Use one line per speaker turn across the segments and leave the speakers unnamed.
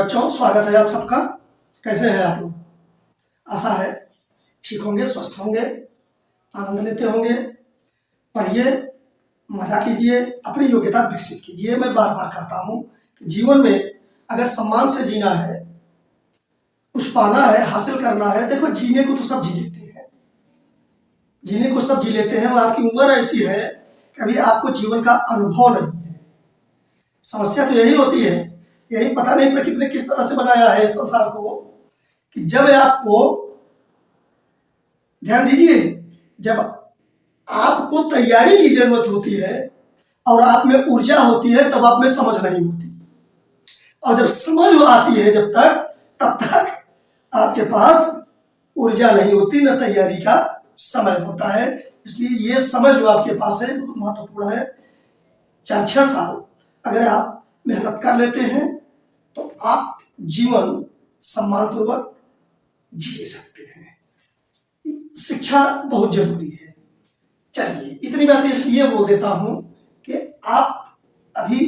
प्यारे बच्चों, स्वागत है आप सबका। कैसे हैं आप लोग? आशा है ठीक होंगे, स्वस्थ होंगे, आनंद लेते होंगे। पढ़िए, मजा कीजिए, अपनी योग्यता विकसित कीजिए। मैं बार बार कहता हूँ कि जीवन में अगर सम्मान से जीना है, कुछ पाना है, हासिल करना है। देखो, जीने को तो सब जी लेते हैं, जीने को सब जी लेते हैं। और आपकी उम्र ऐसी है कि अभी आपको जीवन का अनुभव नहीं है। समस्या तो यही होती है, यही पता नहीं प्रकृति ने किस तरह से बनाया है इस संसार को, कि जब आपको, ध्यान दीजिए, जब आपको तैयारी की जरूरत होती है और आप में ऊर्जा होती है, तब आप में समझ नहीं होती। और जब समझ आती है, जब तक तब तक आपके पास ऊर्जा नहीं होती, न तैयारी का समय होता है। इसलिए ये समझ जो आपके पास है बहुत महत्वपूर्ण है। 4-6 साल अगर आप मेहनत कर लेते हैं तो आप जीवन सम्मानपूर्वक जी सकते हैं। शिक्षा बहुत जरूरी है। चलिए, इतनी बात इसलिए बोल देता हूं कि आप अभी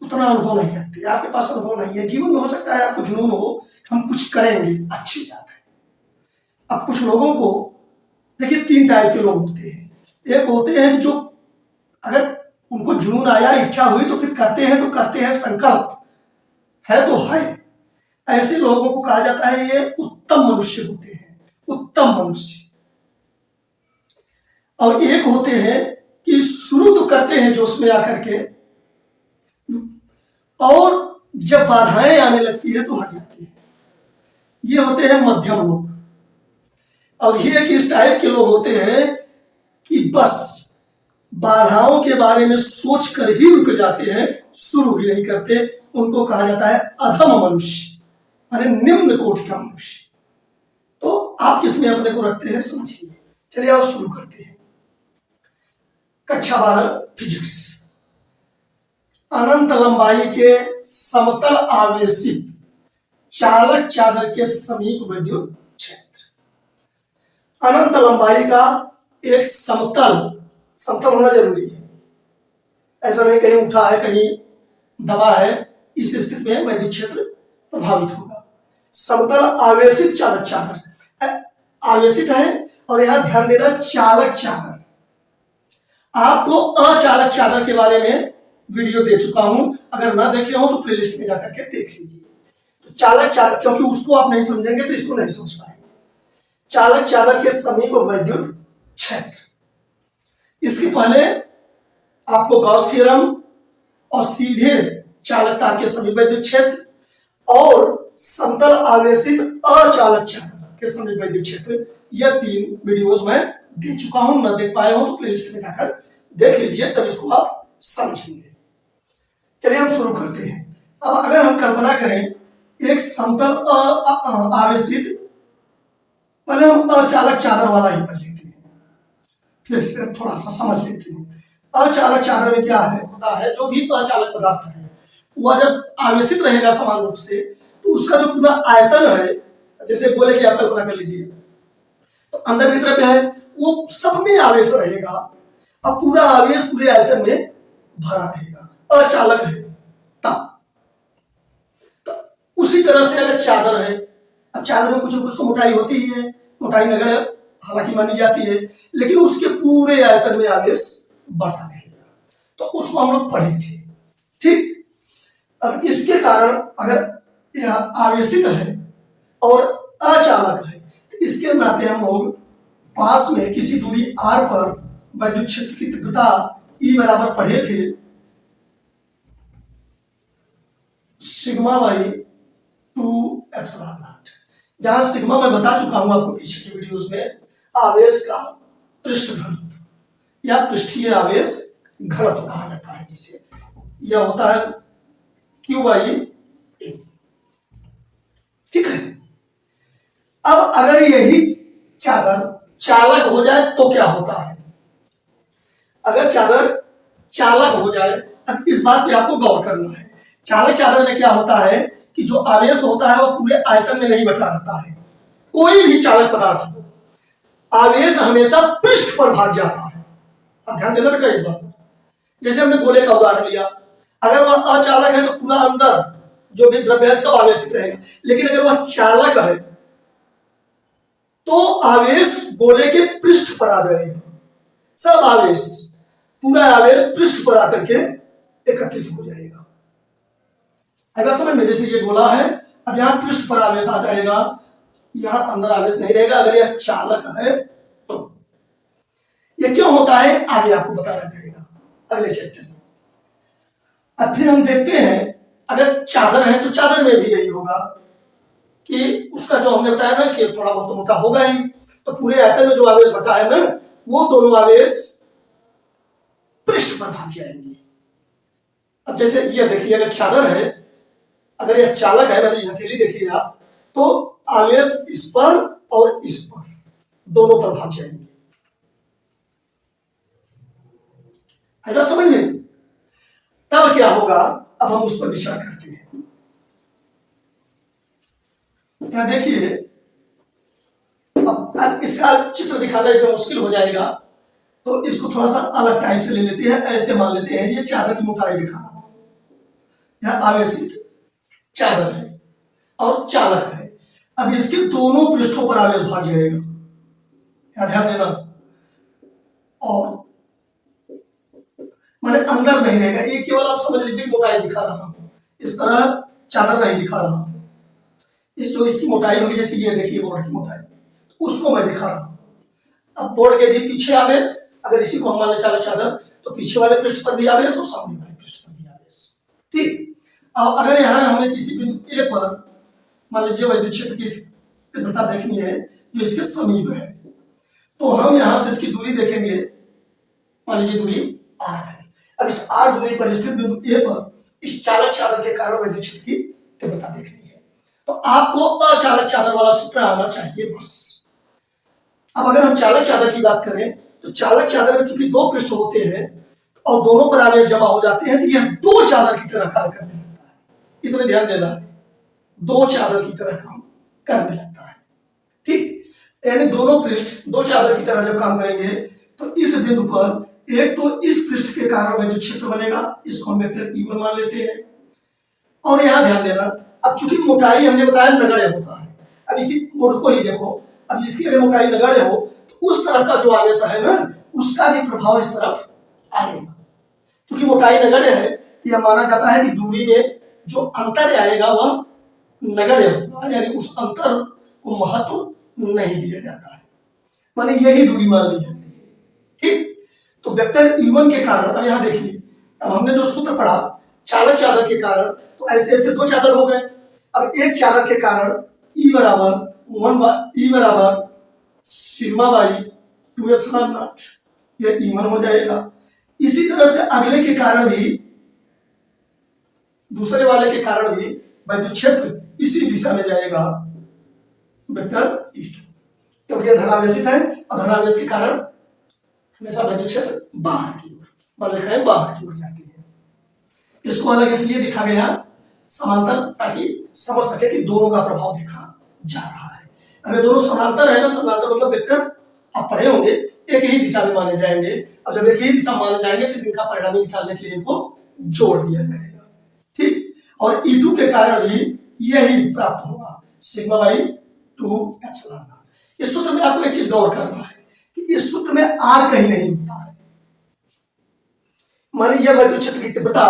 उतना अनुभव नहीं रखते, आपके पास अनुभव नहीं है। जीवन में हो सकता है आपको जुनून हो, हम कुछ करेंगे, अच्छी बात है। अब कुछ लोगों को देखिए, 3 टाइप के लोग होते हैं। एक होते हैं जो अगर उनको जुनून आया, इच्छा हुई तो फिर करते हैं, तो करते हैं, संकल्प है तो है। ऐसे लोगों को कहा जाता है ये उत्तम मनुष्य होते हैं, उत्तम मनुष्य। और एक होते हैं कि शुरू तो करते हैं जोश में आकर के, और जब बाधाएं आने लगती है तो हट जाती है। ये होते हैं मध्यम लोग। और ये किस टाइप के लोग होते हैं कि बस बाधाओं के बारे में सोचकर ही रुक जाते हैं, शुरू भी नहीं करते। उनको कहा जाता है अधम मनुष्य, माने निम्न कोटि का मनुष्य। तो आप किसमें अपने को रखते हैं, समझिए। चलिए आओ शुरू करते हैं। कक्षा 12 फिजिक्स। अनंत लंबाई के समतल आवेशित चालक चादर के समीप विद्युत क्षेत्र। अनंत लंबाई का एक समतल होना जरूरी है। ऐसा नहीं कहीं उठा है, कहीं दबा है, इस स्थिति में विद्युत क्षेत्र प्रभावित होगा। समतल आवेशित चालक चादर, आवेशित है, और यहां ध्यान देना, चालक चादर। आपको अचालक चादर के बारे में वीडियो दे चुका हूं, अगर ना देखे हो तो प्लेलिस्ट में जाकर के देख लीजिए। तो चालक चादर, क्योंकि उसको आप नहीं समझेंगे तो इसको नहीं समझ पाएंगे। चालक चादर के समीप विद्युत क्षेत्र। इसके पहले आपको गॉस थ्योरम और सीधे चालक तार के समीप विद्युत क्षेत्र और समतल आवेशित अचालक चादर के समीप विद्युत क्षेत्र, यह 3 वीडियोस मैं दे चुका हूं। ना देख पाए हो तो प्लेलिस्ट में जाकर देख लीजिए, तब इसको आप समझेंगे। चलिए हम शुरू करते हैं। अब अगर हम कल्पना करें एक समतल आवेशित, पहले हम अचालक चादर वाला ही पढ़ लेते हैं, फिर से थोड़ा सा समझ लेते हैं। अचालक चादर में क्या है, होता है जो भी अचालक पदार्थ है, वह जब आवेशित रहेगा समान रूप से, तो उसका जो पूरा आयतन है, जैसे गोले की आप कल्पना कर लीजिए, तो अंदर की तरफ है वो सब में आवेश रहेगा। अब पूरा आवेश पूरे आयतन में भरा रहेगा, अचालक है तब। तो उसी तरह से अगर चादर है, अब चादर में कुछ न कुछ तो मोटाई होती ही है, मोटाई नगण्य हालांकि मानी जाती है, लेकिन उसके पूरे आयतन में आवेश बटा रहेगा। तो उसको हम लोग पढ़े थे, ठीक। अब इसके कारण अगर यह आवेशित है और अचालक है, तो इसके नाते हम लोग पास में किसी दूरी r पर विद्युत क्षेत्र की तीव्रता E बराबर पढ़े थे, सिग्मा बाई 2 एप्सिलॉन नॉट। जहां सिग्मा मैं बता चुका हूं आपको पीछे के वीडियोस में, आवेश का पृष्ठ घनत्व या पृष्ठीय आवेश घनत्व कहा जाता है, जिसे यह होता है Q बाई A, ठीक है। अब अगर यही चादर चालक हो जाए तो क्या होता है? अगर चादर चालक हो जाए, अब इस बात पे आपको गौर करना है। चालक चादर में क्या होता है कि जो आवेश होता है वह पूरे आयतन में नहीं बटा रहता है। कोई भी चालक पदार्थ हो, आवेश हमेशा पृष्ठ पर भाग जाता है। अब ध्यान देना बेटा इस बात पर। जैसे हमने गोले का उदाहरण लिया, अगर वह अचालक है तो पूरा अंदर जो भी द्रव्य है सब आवेशित रहेगा। लेकिन अगर वह चालक है तो आवेश गोले के पृष्ठ पर आ जाएगा, सब आवेश, पूरा आवेश पृष्ठ पर आकर के एकत्रित हो जाएगा। अगर समझ में, जैसे ये गोला है, अब यहां पृष्ठ पर आवेश आ जाएगा, यहां अंदर आवेश नहीं रहेगा अगर यह चालक है तो। यह क्यों होता है आगे आपको बताया जाएगा अगले चैप्टर में। अब फिर हम देखते हैं अगर चादर है तो चादर में भी यही होगा कि उसका जो हमने बताया ना कि थोड़ा बहुत मोटा होगा ही, तो पूरे आयतन में जो आवेश बटा है ना, वो दोनों आवेश पृष्ठ पर भाग जाएंगे। अब जैसे ये देखिए, अगर चादर है, अगर यह चालक है, मतलब हथेली देखिए आप, तो आवेश इस पर और इस पर दोनों पर भाग जाएंगे। है ना समझ में? तब क्या होगा, अब हम उस पर विचार करते हैं। यहां देखिए, अब इसका चित्र दिखाना इसमें मुश्किल हो जाएगा, तो इसको थोड़ा सा अलग टाइप से ले लेते हैं। ऐसे मान लेते हैं ये चादर की मोटाई दिखाना, यह आवेशित चादर है और चालक है। अब इसके दोनों पृष्ठों पर आवेश भाग जाएगा, क्या ध्यान देना, और माने अंदर नहीं रहेगा। ये केवल आप समझ लीजिए मोटाई दिखा रहा हूं, इस तरह चादर नहीं दिखा रहा हूं। ये जो इसकी मोटाई होगी, जैसे ये देखिए बोर्ड की मोटाई, उसको मैं दिखा रहा हूं। अब बोर्ड के भी पीछे आवेश, अगर इसी को हम मान ले चालक चादर, तो पीछे वाले पृष्ठ पर भी आवेश और सामने वाले पृष्ठ पर भी आवेश। ठीक। अब अगर यहाँ हमें किसी बिंदु ए पर मान लीजिए वैद्युत क्षेत्र की तीव्रता देखनी है जो इसके समीप है, तो हम यहां से इसकी दूरी देखेंगे, मान लीजिए दूरी r है। अब इस r दूरी पर स्थित बिंदु ए पर इस चालक चादर के कारण वैद्युत क्षेत्र की तीव्रता देखनी है, तो आपको अचालक चादर वाला सूत्र आना चाहिए बस। अब अगर हम चालक चादर की बात करें तो चालक चादर में चूंकि दो पृष्ठ होते हैं और दोनों पर आवेश जमा हो जाते हैं, तो यह दो चादर की तरह कार्य करने लगता है। इतना ध्यान देना है, दो चादर की तरह काम करने लगता है। ठीक, यानी दोनों पृष्ठ दो चादर की तरह जब काम करेंगे तो इस बिंदु पर एक तो इस पृष्ठ के कारण वैद्युत क्षेत्र बनेगा, इसको हम वेक्टर E1 मान लेते हैं। और यहां ध्यान देना, अब चूंकि मोटाई हमने बताया नगण्य होता है, अब इसी बोर्ड को ही देखो, अब इसकी अगर मोटाई नगण्य हो तो उस तरफ का जो आवेश है ना, उसका भी प्रभाव इस तरफ आएगा। क्योंकि मोटाई नगण्य है, यह माना जाता है कि दूरी में जो अंतर आएगा वह नगण्य होगा, यानी उस अंतर को महत्व नहीं दिया जाता है, माने यही दूरी मान ली जाती है। ठीक, तो वेक्टर E1 के कारण, अब यहां देखिए, अब हमने जो सूत्र पढ़ा चालक चादर के कारण, तो ऐसे ऐसे दो चादर हो गए। अब एक चालक के कारण E बराबर सिग्मा बाई 2 एप्सिलॉन नॉट, यह E1 हो जाएगा। इसी तरह से अगले के कारण भी, दूसरे वाले के कारण भी वैद्युत क्षेत्र इसी दिशा में जाएगा, वेक्टर E2, क्योंकि यह धनावेशित है और धनावेश के कारण हमेशा वैद्युत क्षेत्र बाहर की ओर, मतलब बाहर की ओर जाती है। इसको अलग इसलिए दिखा गया समांतर, ताकि समझ सके कि दोनों का प्रभाव देखा जा रहा है। अब ये दोनों समांतर है ना, समांतर मतलब वेक्टर आप पढ़े होंगे एक ही दिशा में माने जाएंगे, और जब एक ही दिशा माने जाएंगे तो इनका परिणामी निकालने के लिए इनको जोड़ दिया जाएगा। ठीक, और E2 के कारण भी यही प्राप्त होगा, सिग्मा बाई 2 एप्सिलॉन नॉट। इस सूत्र में आपको एक चीज गौर करना है कि इस सूत्र में R कहीं नहीं होता है, माने यह वैद्युत क्षेत्र की तीव्रता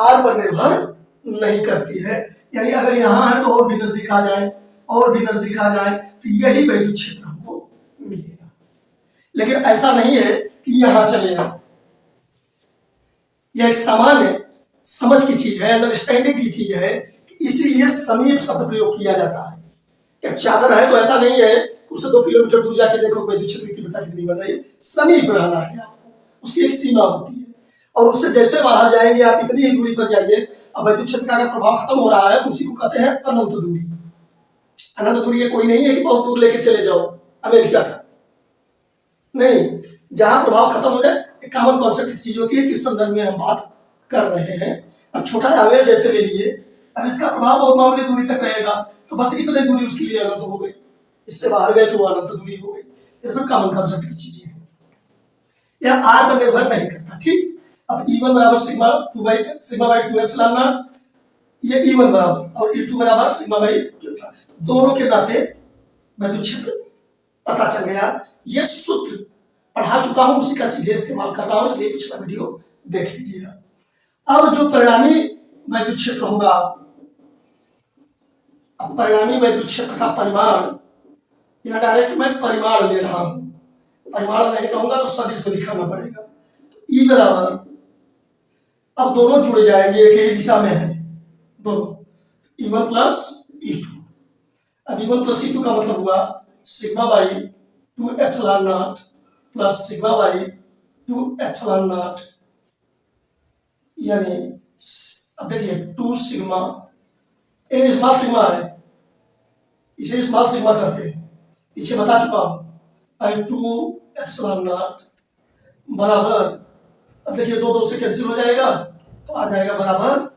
R पर निर्भर नहीं करती है। यानी अगर यहां है तो और भी नजदीक आ जाए, और भी नजदीक आ जाए, तो यही वैद्युत क्षेत्र हमको मिलेगा। लेकिन ऐसा नहीं है कि यहां चलेगा, यह एक सामान्य समझ की चीज है, अंडरस्टैंडिंग की चीज है, इसीलिए समीप शब्द प्रयोग किया जाता है। एक चादर है तो ऐसा नहीं है उसे 2 किलोमीटर दूर जाके देखो वैद्युत क्षेत्र की तीव्रता कितनी बन रही है, समीप रहना है आपको, उसकी एक सीमा होती है, और उससे जैसे बाहर जाएंगे आप इतनी ही दूरी पर जाइए। अब वैद्युत क्षेत्र का अगर प्रभाव खत्म हो रहा है तो उसी को कहते हैं अनंत दूरी। अनंत दूरी ये कोई नहीं है कि बहुत दूर लेके चले जाओ अमेरिका तक, नहीं, जहां प्रभाव खत्म हो जाए। एक कॉमन कॉन्सेप्ट की चीज होती है, किस संदर्भ में हम बात कर रहे हैं। अब छोटा आवेश जैसे ले लिए, अब इसका प्रभाव बहुत मामूली दूरी तक रहेगा, तो बस इतनी दूरी उसके लिए अनंत हो गई, इससे बाहर गए तो वो अनंत दूरी हो गई। ये सब कॉमन कॉन्सेप्ट की चीजें हैं, यह R पर निर्भर नहीं करता। ठीक, अब E1 बराबर सिग्मा बाई 2 एप्सिलॉन नॉट, ये E1 बराबर और E2 बराबर सिग्मा बाई दोनों के नाते वैद्युत क्षेत्र पता चल गया। ये सूत्र पढ़ा चुका हूं, उसी का सीधे इस्तेमाल कर रहा हूं, इसलिए पिछला वीडियो देख लीजिएगा। अब जो परिणामी वैद्युत क्षेत्र होगा, अब परिणामी वैद्युत क्षेत्र का परिमाण, या डायरेक्ट मैं परिमाण ले रहा हूं, परिमाण नहीं कहूंगा तो सदिश में दिखाना पड़ेगा। E बराबर, अब दोनों जुड़ जाएंगे, एक ही दिशा में है दोनों, E1 प्लस E2। अब E1 प्लस E2 का मतलब हुआ sigma by 2 epsilon not plus sigma by 2 epsilon not, यानी अब देखिए 2 सिग्मा, एक स्मॉल सिग्मा है, इसे स्मॉल सिग्मा कहते हैं, पीछे बता चुका हूं, बाई 2 एप्सिलॉन नॉट बराबर, अब देखिए 2 से कैंसिल हो जाएगा तो आ जाएगा बराबर,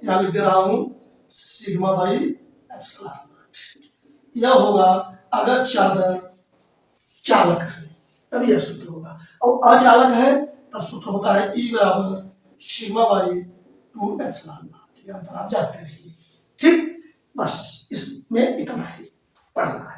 यहां लिख दे रहा हूं सिग्मा बाई एप्सिलॉन नॉट। यह होगा अगर चादर चालक है तब यह सूत्र होगा, और अचालक है तब सूत्र होता है E बराबर सिग्मा बाई 2 एप्सिलॉन नॉट। यह आप जानते रहिए, ठीक। बस इसमें इतना ही पढ़ना है।